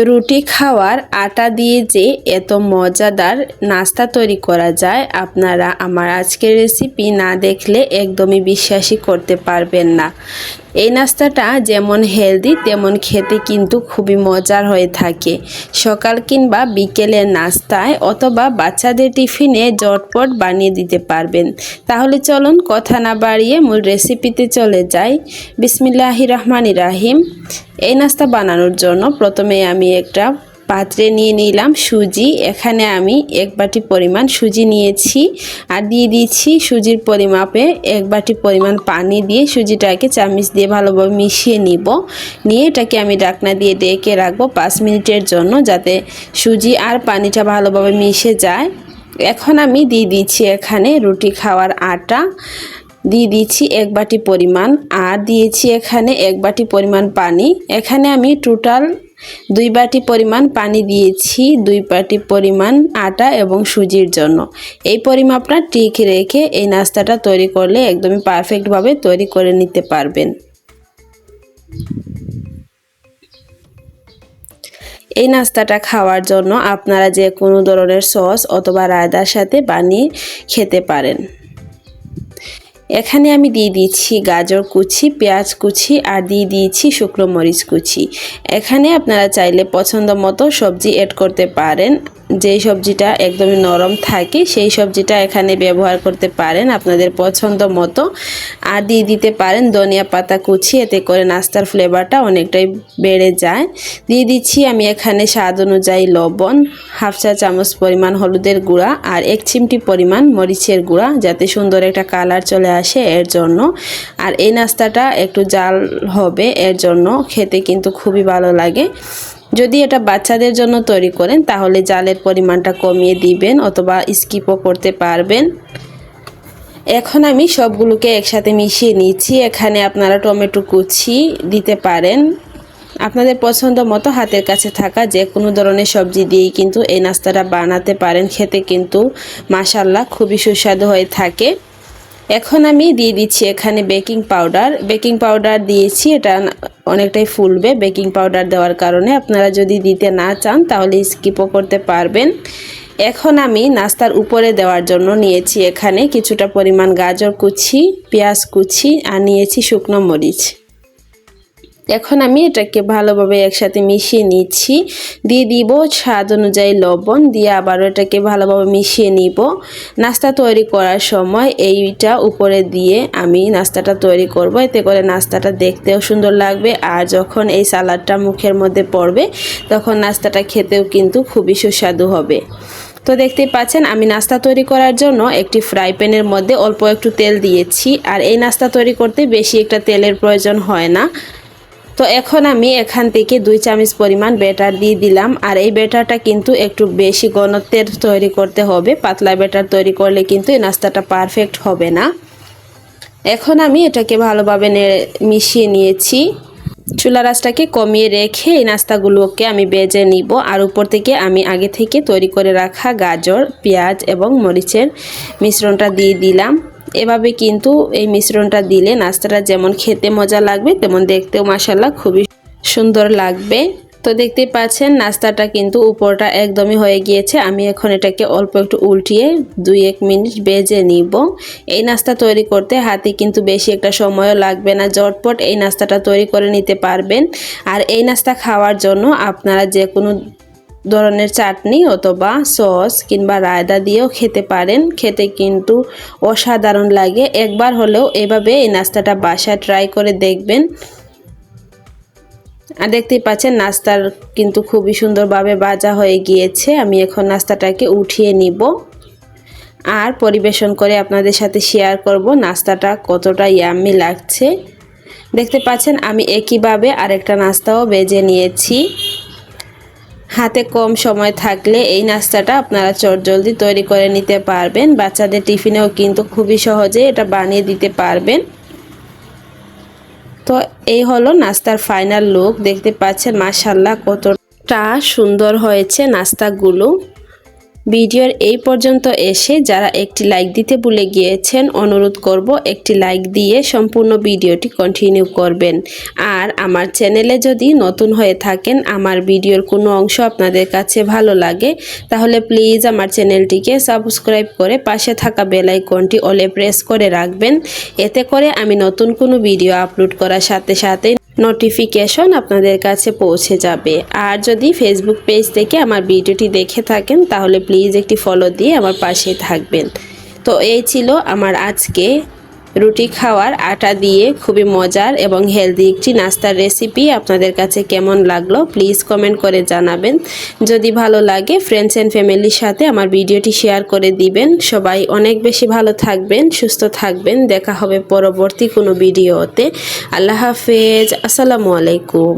রুটি খাওয়ার আটা দিয়ে যে এত মজাদার নাস্তা তৈরি করা যায়, আপনারা আমার আজকের রেসিপি না দেখলে একদমই বিশ্বাসই করতে পারবেন না। এই নাস্তাটা যেমন হেলদি তেমন খেতে কিন্তু খুবই মজার হয়ে থাকে। সকাল কিংবা বিকেলের নাস্তায় অথবা বাচ্চাদের টিফিনে ঝটপট বানিয়ে দিতে পারবেন। তাহলে চলুন কথা না বাড়িয়ে মূল রেসিপিতে চলে যাই। বিসমিল্লাহির রহমানির রহিম। এই নাস্তা বানানোর জন্য প্রথমে আমি একটা পাত্রে নিয়ে নিলাম সুজি। এখানে আমি 1 বাটি পরিমাণ সুজি নিয়েছি আর দিয়ে দিচ্ছি সুজির পরিমাপে 1 বাটি পরিমাণ পানি দিয়ে সুজিটাকে চামচ দিয়ে ভালোভাবে মিশিয়ে নিয়ে এটাকে আমি ঢাকনা দিয়ে ঢেকে রাখবো 5 মিনিটের জন্য, যাতে সুজি আর পানিটা ভালোভাবে মিশে যায়। এখন আমি দিয়ে দিচ্ছি এখানে রুটি খাওয়ার আটা, দিয়ে দিচ্ছি 1 বাটি পরিমাণ আর দিয়েছি এখানে 1 বাটি পরিমাণ পানি। এখানে আমি টোটাল 2 বাটি পরিমাণ পানি দিয়েছি 2 বাটি পরিমাণ আটা এবং সুজির জন্য। এই পরিমাপটা ঠিক রেখে এই নাস্তাটা তৈরি করলে একদমই পারফেক্টভাবে তৈরি করে নিতে পারবেন। এই নাস্তাটা খাওয়ার জন্য আপনারা যে কোনো ধরনের সস অথবা রায়তার সাথে বানিয়ে খেতে পারেন। এখানে আমি দিয়ে দিচ্ছি গাজর কুচি, পেঁয়াজ কুচি আর দিয়ে দিয়েছি শুকনো মরিচ কুচি। এখানে আপনারা চাইলে পছন্দ মতো সবজি অ্যাড করতে পারেন। যেই সবজিটা একদমই নরম থাকে সেই সবজিটা এখানে ব্যবহার করতে পারেন আপনাদের পছন্দ মতো। আর দিয়ে দিতে পারেন ধনিয়া পাতা কুচি, এতে করে নাস্তার ফ্লেভারটা অনেকটাই বেড়ে যায়। দিয়ে দিচ্ছি আমি এখানে স্বাদ অনুযায়ী লবণ, হাফ চা চামচ পরিমাণ হলুদের গুঁড়া আর 1 চিমটি পরিমাণ মরিচের গুঁড়া, যাতে সুন্দর একটা কালার চলে আসে এর জন্য। আর এই নাস্তাটা একটু জাল হবে, এর জন্য খেতে কিন্তু খুবই ভালো লাগে। যদি এটা বাচ্চাদের জন্য তৈরি করেন তাহলে জালের পরিমাণটা কমিয়ে দিবেন অথবা স্কিপও করতে পারবেন। এখন আমি সবগুলোকে একসাথে মিশিয়ে নিচ্ছি। এখানে আপনারা টমেটো কুচি দিতে পারেন, আপনাদের পছন্দ মতো হাতের কাছে থাকা যে কোনো ধরনের সবজি দিয়েই কিন্তু এই নাস্তাটা বানাতে পারেন। খেতে কিন্তু মাশাআল্লাহ খুবই সুস্বাদু হয়ে থাকে। এখন আমি দিয়ে দিচ্ছি এখানে বেকিং পাউডার দিয়েছি, এটা অনেকটাই ফুলবে বেকিং পাউডার দেওয়ার কারণে। আপনারা যদি দিতে না চান তাহলে স্কিপও করতে পারবেন। এখন আমি নাস্তার উপরে দেওয়ার জন্য নিয়েছি এখানে কিছুটা পরিমাণ গাজর কুচি, পেঁয়াজ কুচি আর নিয়েছি শুকনো মরিচ। এখন আমি এটাকে ভালোভাবে একসাথে মিশিয়ে নিচ্ছি। দিয়ে দিব স্বাদ অনুযায়ী লবণ, দিয়ে আবারও এটাকে ভালোভাবে মিশিয়ে নিব। নাস্তা তৈরি করার সময় এইটা উপরে দিয়ে আমি নাস্তাটা তৈরি করব, এতে করে নাস্তাটা দেখতেও সুন্দর লাগবে আর যখন এই সালাডটা মুখের মধ্যে পড়বে তখন নাস্তাটা খেতেও কিন্তু খুবই সুস্বাদু হবে। তো দেখতেই পাচ্ছেন আমি নাস্তা তৈরি করার জন্য একটি ফ্রাই প্যানের মধ্যে অল্প একটু তেল দিয়েছি। আর এই নাস্তা তৈরি করতে বেশি একটা তেলের প্রয়োজন হয় না। তো এখন আমি এখান থেকে 2 চামচ পরিমাণ ব্যাটার দিয়ে দিলাম। আর এই ব্যাটারটা কিন্তু একটু বেশি ঘনত্বের তৈরি করতে হবে, পাতলা ব্যাটার তৈরি করলে কিন্তু এই নাস্তাটা পারফেক্ট হবে না। এখন আমি এটাকে ভালোভাবে মিশিয়ে নিয়েছি। চুলার আঁচটাকে কমিয়ে রেখে এই নাস্তাগুলোকে আমি ভেজে নিব। আর উপর থেকে আমি আগে থেকে তৈরি করে রাখা গাজর, পেঁয়াজ এবং মরিচের মিশ্রণটা দিয়ে দিলাম। এভাবে কিন্তু এই মিশ্রণটা দিলে নাস্তাটা যেমন খেতে মজা লাগবে তেমন দেখতেও মাশাআল্লাহ খুবই সুন্দর লাগবে। তো দেখতেই পাচ্ছেন নাস্তাটা কিন্তু উপরটা একদমই হয়ে গিয়েছে। আমি এখন এটাকে অল্প একটু উল্টিয়ে 2-1 মিনিট ভেজে নিব। এই নাস্তা তৈরি করতে হাতে কিন্তু বেশি একটা সময়ও লাগবে না, ঝটপট এই নাস্তাটা তৈরি করে নিতে পারবেন। আর এই নাস্তা খাওয়ার জন্য আপনারা যে কোনো ধরনের চাটনি অথবা সস কিংবা রায়তা দিয়েও খেতে পারেন, খেতে কিন্তু অসাধারণ লাগে। একবার হলেও এভাবে এই নাস্তাটা বাসায় ট্রাই করে দেখবেন। আর দেখতেই পাচ্ছেন নাস্তার কিন্তু খুবই সুন্দরভাবে ভাজা হয়ে গিয়েছে। আমি এখন নাস্তাটাকে উঠিয়ে নিব আর পরিবেশন করে আপনাদের সাথে শেয়ার করব নাস্তাটা কতটা ইয়াম্মি লাগছে। দেখতে পাচ্ছেন আমি একইভাবে আরেকটা নাস্তাও ভেজে নিয়েছি। হাতে কম সময় থাকলে এই নাস্তাটা আপনারা চটজলদি তৈরি করে নিতে পারবেন। বাচ্চাদের টিফিনেও কিন্তু খুবই সহজে এটা বানিয়ে দিতে পারবেন। তো এই হলো নাস্তার ফাইনাল লুক। দেখতে পাচ্ছেন মাশাআল্লাহ কতটা সুন্দর হয়েছে নাস্তাগুলো। ভিডিওর এই পর্যন্ত এসে যারা একটি লাইক দিতে ভুলে গিয়েছেন, অনুরোধ করব একটি লাইক দিয়ে সম্পূর্ণ ভিডিওটি কন্টিনিউ করবেন। আর আমার চ্যানেলে যদি নতুন হয়ে থাকেন, আমার ভিডিওর কোনো অংশ আপনাদের কাছে ভালো লাগে, তাহলে প্লিজ আমার চ্যানেলটিকে সাবস্ক্রাইব করে পাশে থাকা বেল আইকনটি অলে প্রেস করে রাখবেন। এতে করে আমি নতুন কোনো ভিডিও আপলোড করার সাথে সাথে নোটিফিকেশন আপনাদের কাছে পৌঁছে যাবে। আর যদি ফেসবুক পেজ থেকে আমার ভিডিওটি দেখে থাকেন, তাহলে প্লিজ একটি ফলো দিয়ে আমার পাশে থাকবেন। তো এই ছিল আমার আজকে রুটি খাওয়ার আটা দিয়ে খুবই মজার এবং হেলদি একটি নাস্তার রেসিপি। আপনাদের কাছে কেমন লাগলো প্লিজ কমেন্ট করে জানাবেন। যদি ভালো লাগে ফ্রেন্ডস অ্যান্ড ফ্যামিলির সাথে আমার ভিডিওটি শেয়ার করে দিবেন। সবাই অনেক বেশি ভালো থাকবেন, সুস্থ থাকবেন। দেখা হবে পরবর্তী কোনো ভিডিওতে। আল্লাহ হাফেজ, আসসালামু আলাইকুম।